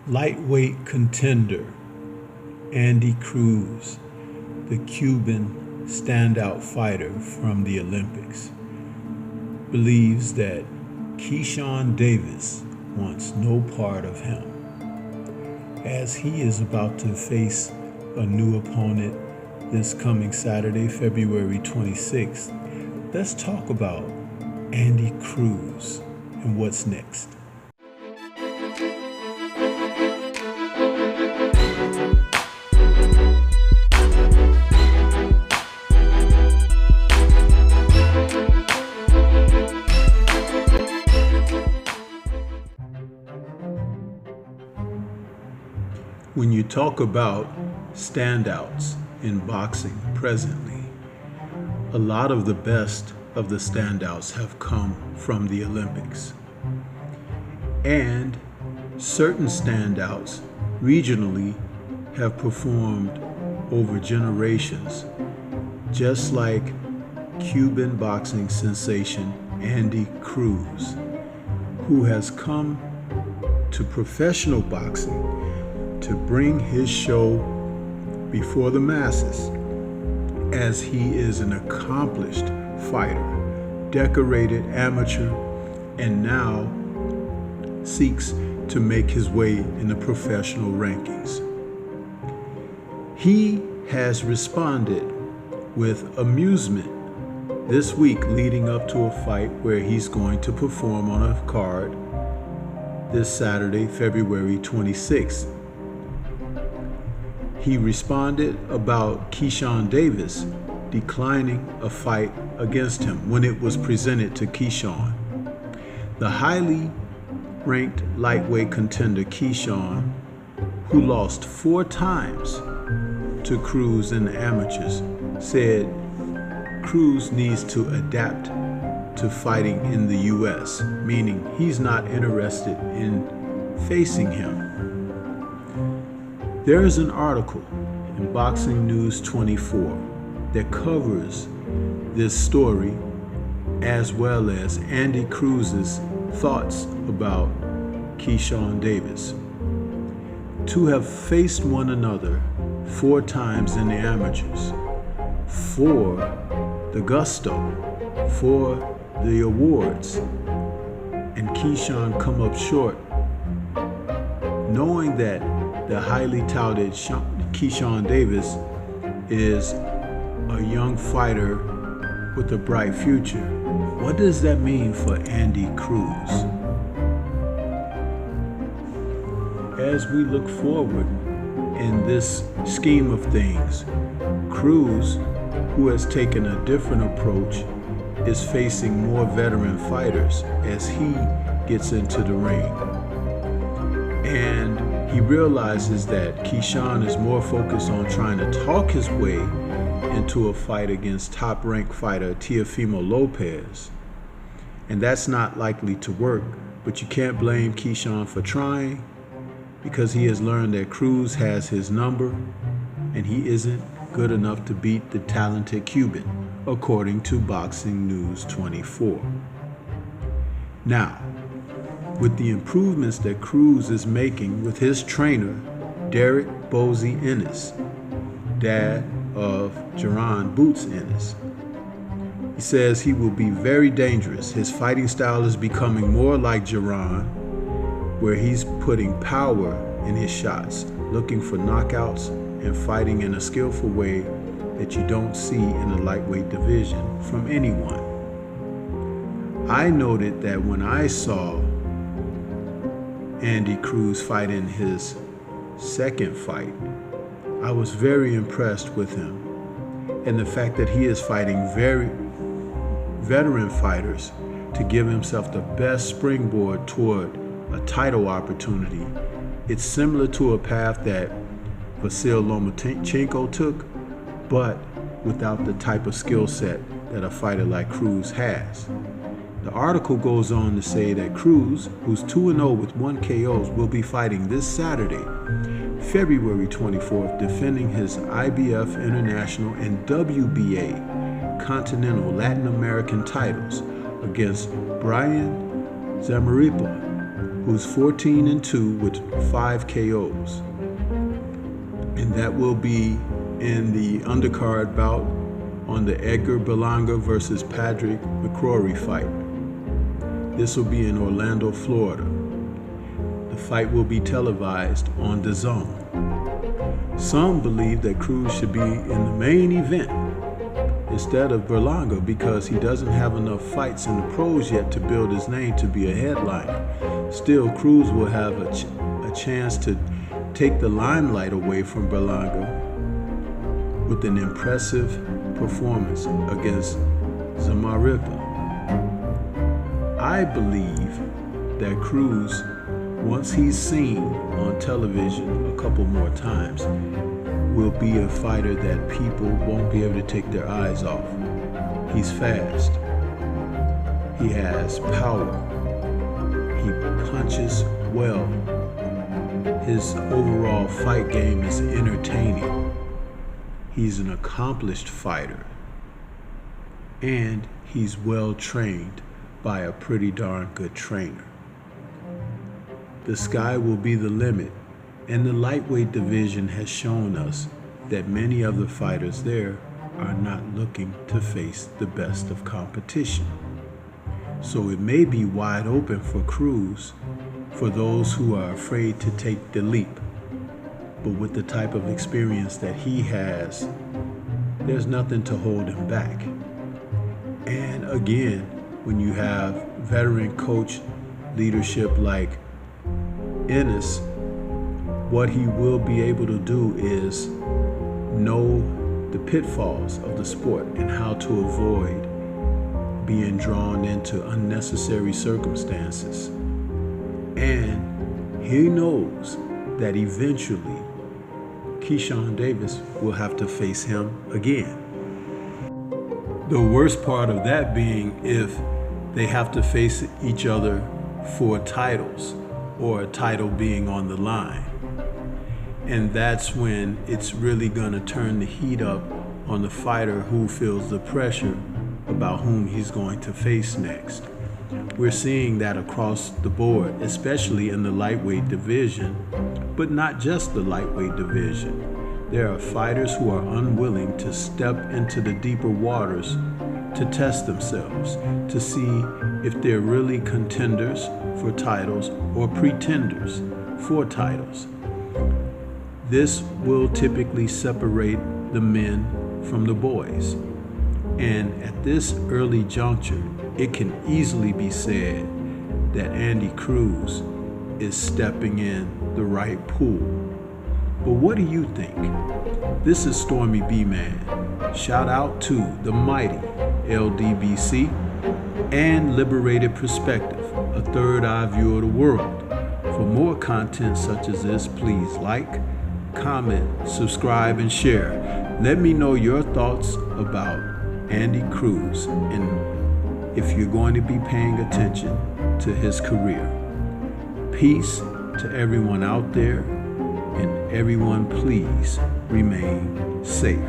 Lightweight contender Andy Cruz, the Cuban standout fighter from the Olympics, believes that Keyshawn Davis wants no part of him. As he is about to face a new opponent this coming Saturday, February 26th, let's talk about Andy Cruz and what's next. When you talk about standouts in boxing presently, a lot of the best of the standouts have come from the Olympics. And certain standouts regionally have performed over generations, just like Cuban boxing sensation Andy Cruz, who has come to professional boxing to bring his show before the masses, as he is an accomplished fighter, decorated amateur, and now seeks to make his way in the professional rankings. He has responded with amusement this week leading up to a fight where he's going to perform on a card this Saturday, February 26th. He responded about Keyshawn Davis declining a fight against him when it was presented to Keyshawn. The highly ranked lightweight contender Keyshawn, who lost 4 times to Cruz in the amateurs, said Cruz needs to adapt to fighting in the US, meaning he's not interested in facing him. There is an article in Boxing News 24 that covers this story, as well as Andy Cruz's thoughts about Keyshawn Davis. To have faced one another 4 times in the amateurs, for the gusto, for the awards, and Keyshawn come up short, knowing that the highly touted Keyshawn Davis is a young fighter with a bright future. What does that mean for Andy Cruz? As we look forward in this scheme of things, Cruz, who has taken a different approach, is facing more veteran fighters as he gets into the ring. And he realizes that Keyshawn is more focused on trying to talk his way into a fight against top-ranked fighter Teofimo Lopez. And that's not likely to work, but you can't blame Keyshawn for trying, because he has learned that Cruz has his number and he isn't good enough to beat the talented Cuban, according to Boxing News 24. Now, with the improvements that Cruz is making with his trainer, Derek Bozy Ennis, dad of Jaron Boots Ennis, he says he will be very dangerous. His fighting style is becoming more like Jaron, where he's putting power in his shots, looking for knockouts and fighting in a skillful way that you don't see in the lightweight division from anyone. I noted that when I saw Andy Cruz fight in his second fight, I was very impressed with him, and the fact that he is fighting very veteran fighters to give himself the best springboard toward a title opportunity. It's similar to a path that Vasil Lomachenko took, but without the type of skill set that a fighter like Cruz has. The article goes on to say that Cruz, who's 2-0 with 1 KOs, will be fighting this Saturday, February 24th, defending his IBF International and WBA Continental Latin American titles against Brian Zamaripa, who's 14-2 with 5 KOs. And that will be in the undercard bout on the Edgar Berlanga versus Patrick McCrory fight. This will be in Orlando, Florida. The fight will be televised on DAZN. Some believe that Cruz should be in the main event instead of Berlanga because he doesn't have enough fights in the pros yet to build his name to be a headliner. Still, Cruz will have a chance to take the limelight away from Berlanga with an impressive performance against Zamarripa. I believe that Cruz, once he's seen on television a couple more times, will be a fighter that people won't be able to take their eyes off. He's fast. He has power. He punches well. His overall fight game is entertaining. He's an accomplished fighter. And he's well trained by a pretty darn good trainer. The sky will be the limit, and the lightweight division has shown us that many of the fighters there are not looking to face the best of competition. So it may be wide open for Cruz for those who are afraid to take the leap. But with the type of experience that he has, there's nothing to hold him back. And again, when you have veteran coach leadership like Ennis, what he will be able to do is know the pitfalls of the sport and how to avoid being drawn into unnecessary circumstances. And he knows that eventually Keyshawn Davis will have to face him again. The worst part of that being if they have to face each other for titles or a title being on the line. And that's when it's really gonna turn the heat up on the fighter who feels the pressure about whom he's going to face next. We're seeing that across the board, especially in the lightweight division, but not just the lightweight division. There are fighters who are unwilling to step into the deeper waters to test themselves, to see if they're really contenders for titles or pretenders for titles. This will typically separate the men from the boys. And at this early juncture, it can easily be said that Andy Cruz is stepping in the right pool. But what do you think? This is Stormy B-Man. Shout out to the mighty LDBC and Liberated Perspective, a third eye view of the world. For more content such as this, please like, comment, subscribe, and share. Let me know your thoughts about Andy Cruz and if you're going to be paying attention to his career. Peace to everyone out there, and everyone please remain safe.